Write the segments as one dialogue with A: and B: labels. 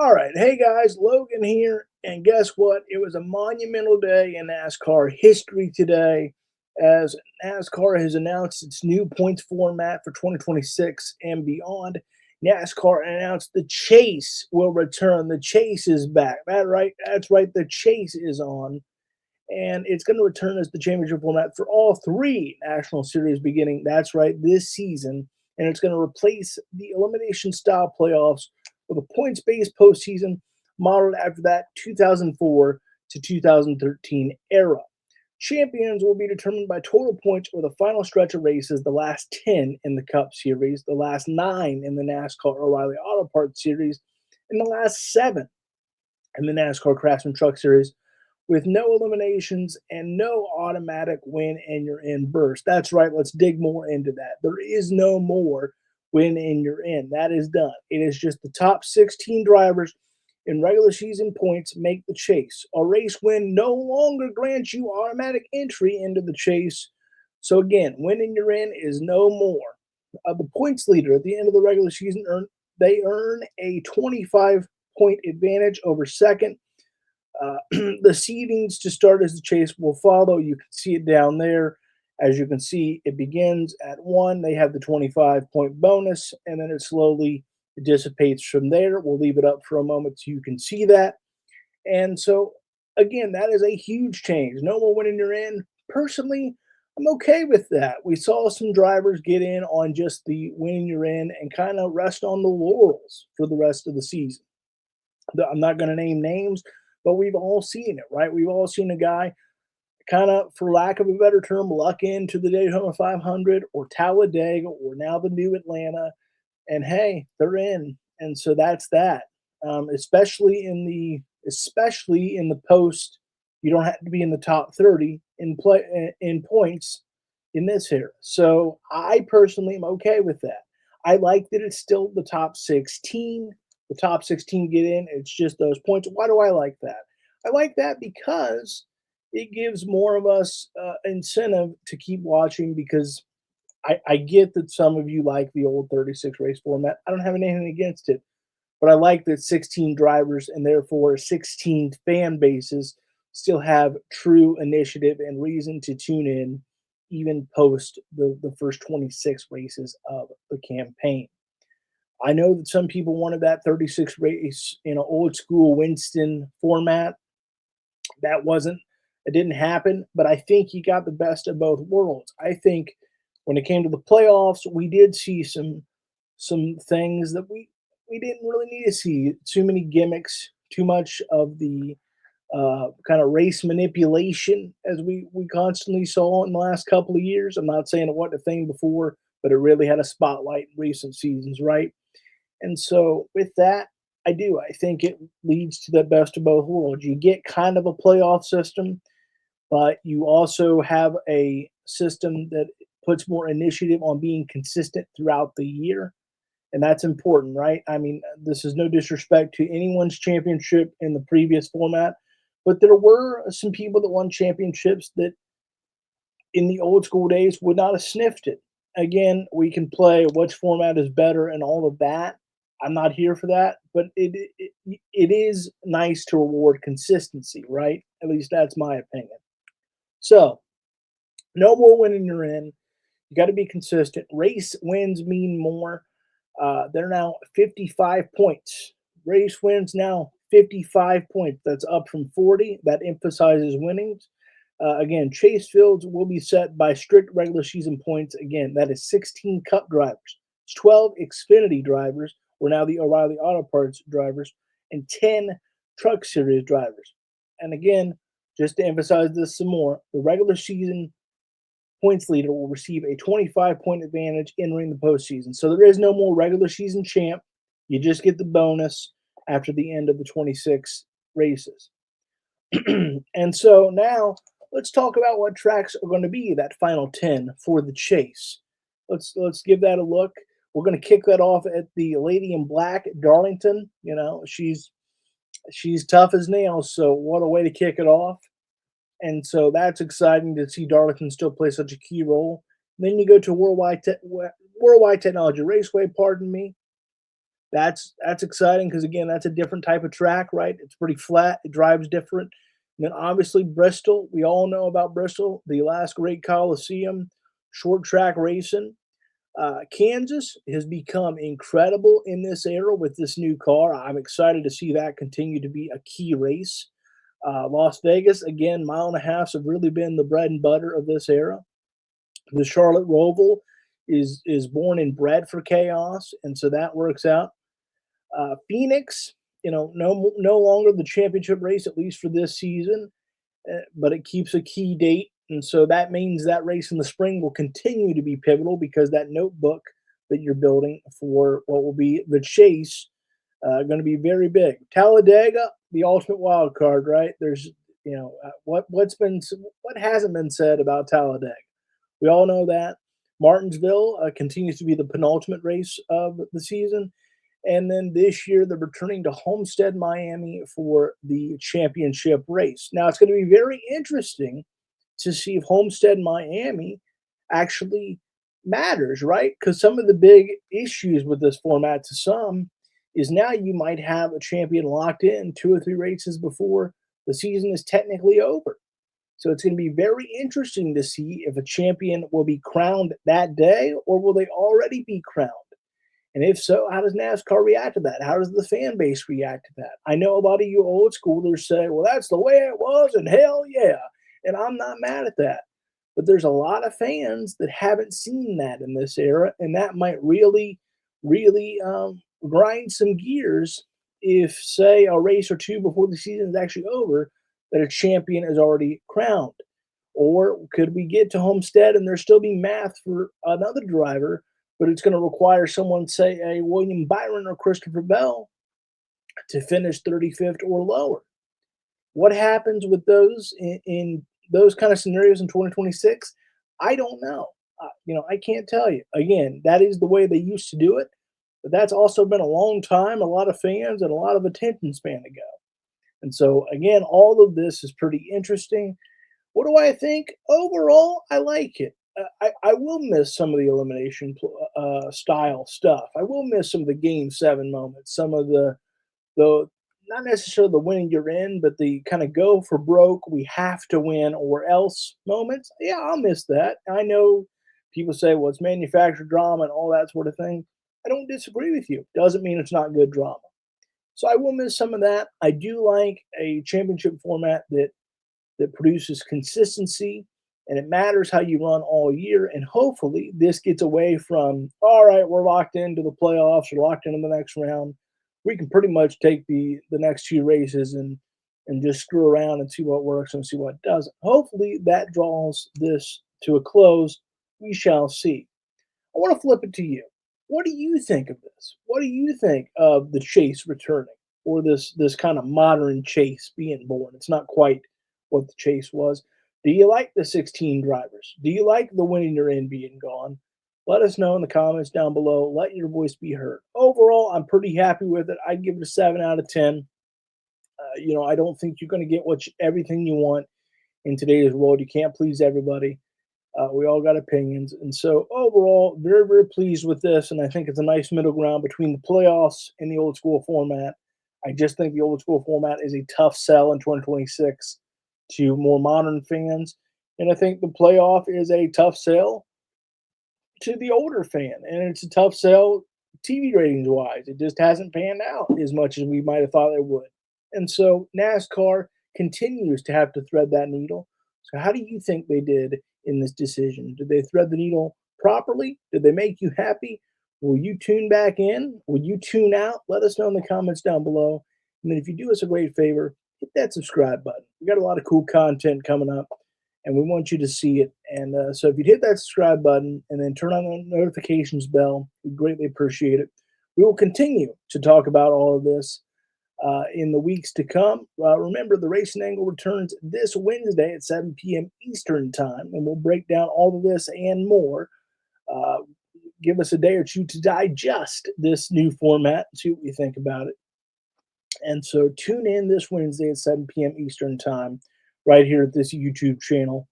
A: All right. Hey guys, Logan here. And guess what? It was a monumental day in NASCAR history today as NASCAR has announced its new points format for 2026 and beyond. NASCAR announced the chase will return. The chase is back. That's right. The chase is on. And it's going to return as the championship format for all three national series beginning. That's right, this season. And it's going to replace the elimination style playoffs with a points based postseason modeled after that 2004 to 2013 era. Champions will be determined by total points over the final stretch of races, the last 10 in the Cup Series, the last 9 in the NASCAR O'Reilly Auto Parts Series, and the last 7 in the NASCAR Craftsman Truck Series, with no eliminations and no automatic win and you're in burst. That's right. Let's dig more into that. There is no more win and you're in. That is done. It is just the top 16 drivers in regular season points make the chase. A race win no longer grants you automatic entry into the chase. So again, win and you're in is no more. The points leader at the end of the regular season earn a 25-point advantage over second. The seedings to start as the chase will follow. You can see it down there. As you can see, it begins at 1. They have the 25-point bonus, and then it slowly dissipates from there. We'll leave it up for a moment so you can see that. And so, again, that is a huge change. No more winning you're in. Personally, I'm okay with that. We saw some drivers get in on just the winning you're in and kind of rest on the laurels for the rest of the season. I'm not going to name names, but we've all seen it, right? We've all seen a guy kind of, for lack of a better term, luck into the Daytona 500 or Talladega or now the new Atlanta, and hey, they're in, and so that's that. Especially in the post, you don't have to be in the top 30 in points in this era. So I personally am okay with that. I like that it's still the top 16. The top 16 get in. It's just those points. Why do I like that? I like that because it gives more of us incentive to keep watching because I get that some of you like the old 36 race format. I don't have anything against it, but I like that 16 drivers and therefore 16 fan bases still have true initiative and reason to tune in even post the first 26 races of the campaign. I know that some people wanted that 36 race in an old school Winston format. It didn't happen, but I think he got the best of both worlds. I think when it came to the playoffs, we did see some things that we didn't really need to see. Too many gimmicks, too much of the kind of race manipulation as we constantly saw in the last couple of years. I'm not saying it wasn't a thing before, but it really had a spotlight in recent seasons, right? And so with that, I think it leads to the best of both worlds. You get kind of a playoff system, but you also have a system that puts more initiative on being consistent throughout the year. And that's important, right? I mean, this is no disrespect to anyone's championship in the previous format, but there were some people that won championships that in the old school days would not have sniffed it. Again, we can play which format is better and all of that. I'm not here for that, but it is nice to reward consistency, right? At least that's my opinion. So, no more winning you're in. You got to be consistent. Race wins mean more. They're now 55 points. Race wins now 55 points. That's up from 40. That emphasizes winnings. Again, chase fields will be set by strict regular season points. Again, that is 16 Cup drivers, 12 Xfinity drivers, or now the O'Reilly Auto Parts drivers, and 10 Truck Series drivers. And again, just to emphasize this some more, the regular season points leader will receive a 25-point advantage entering the postseason. So there is no more regular season champ. You just get the bonus after the end of the 26 races. And so now let's talk about what tracks are going to be that final 10 for the chase. Let's give that a look. We're going to kick that off at the Lady in Black at Darlington. You know, she's tough as nails, so what a way to kick it off. And so that's exciting to see Darlington still play such a key role. Then you go to Worldwide Technology Raceway, pardon me. That's exciting because again, that's a different type of track, right? It's pretty flat. It drives different. And then obviously Bristol. We all know about Bristol, the last great Coliseum, short track racing. Kansas has become incredible in this era with this new car. I'm excited to see that continue to be a key race. Las Vegas, again, mile and a halfs have really been the bread and butter of this era. The Charlotte Roval is born and bred for chaos, and so that works out. Phoenix, no longer the championship race at least for this season, but it keeps a key date, and so that means that race in the spring will continue to be pivotal because that notebook that you're building for what will be the chase going to be very big. Talladega, the ultimate wild card, right? There's what hasn't been said about Talladega. We all know that. Martinsville continues to be the penultimate race of the season. And then this year, they're returning to Homestead, Miami for the championship race. Now, it's going to be very interesting to see if Homestead, Miami actually matters, right? Because some of the big issues with this format to some is now you might have a champion locked in 2 or 3 races before the season is technically over. So it's going to be very interesting to see if a champion will be crowned that day or will they already be crowned? And if so, how does NASCAR react to that? How does the fan base react to that? I know a lot of you old schoolers say, well, that's the way it was, and hell yeah. And I'm not mad at that. But there's a lot of fans that haven't seen that in this era, and that might really grind some gears if, say, a race or two before the season is actually over, that a champion is already crowned. Or could we get to Homestead and there still be math for another driver, but it's going to require someone, say, a William Byron or Christopher Bell, to finish 35th or lower? What happens with those in those kind of scenarios in 2026? I don't know. I can't tell you. Again, that is the way they used to do it, but that's also been a long time, a lot of fans, and a lot of attention span ago. And so, again, all of this is pretty interesting. What do I think? Overall, I like it. I will miss some of the elimination style stuff. I will miss some of the game 7 moments, some of the not necessarily the winning you're in, but the kind of go for broke, we have to win or else moments. Yeah, I'll miss that. I know people say, well, it's manufactured drama and all that sort of thing. I don't disagree with you. Doesn't mean it's not good drama. So I will miss some of that. I do like a championship format that produces consistency, and it matters how you run all year. And hopefully, this gets away from, all right, we're locked into the playoffs or locked into the next round. We can pretty much take the next few races and just screw around and see what works and see what doesn't. Hopefully, that draws this to a close. We shall see. I want to flip it to you. What do you think of this? What do you think of the chase returning, or this kind of modern chase being born? It's not quite what the chase was. Do you like the 16 drivers? Do you like the winning your in being gone? Let us know in the comments down below. Let your voice be heard. Overall, I'm pretty happy with it. I'd give it a 7 out of 10. I don't think you're going to get everything you want in today's world. You can't please everybody. We all got opinions. And so overall, very, very pleased with this. And I think it's a nice middle ground between the playoffs and the old school format. I just think the old school format is a tough sell in 2026 to more modern fans. And I think the playoff is a tough sell to the older fan. And it's a tough sell TV ratings wise. It just hasn't panned out as much as we might have thought it would. And so NASCAR continues to have to thread that needle. So how do you think they did in this decision? Did they thread the needle properly? Did they make you happy? Will you tune back in? Will you tune out? Let us know in the comments down below. And then if you do us a great favor, hit that subscribe button. We got a lot of cool content coming up, and we want you to see it. And so if you'd hit that subscribe button and then turn on the notifications bell, we greatly appreciate it. We will continue to talk about all of this in the weeks to come. Remember, the Racing Angle returns this Wednesday at 7 p.m. Eastern Time, and we'll break down all of this and more. Give us a day or two to digest this new format and see what we think about it. And so tune in this Wednesday at 7 p.m. Eastern Time right here at this YouTube channel.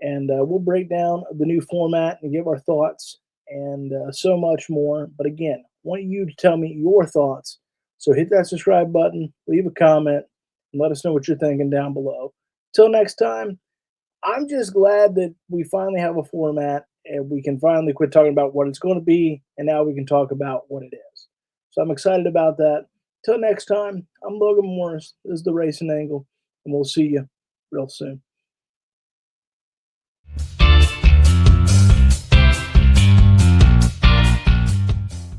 A: And we'll break down the new format and give our thoughts and so much more. But again, want you to tell me your thoughts. So hit that subscribe button, leave a comment, and let us know what you're thinking down below. Till next time, I'm just glad that we finally have a format and we can finally quit talking about what it's going to be, and now we can talk about what it is. So I'm excited about that. Till next time, I'm Logan Morris. This is the Racing Angle, and we'll see you real soon.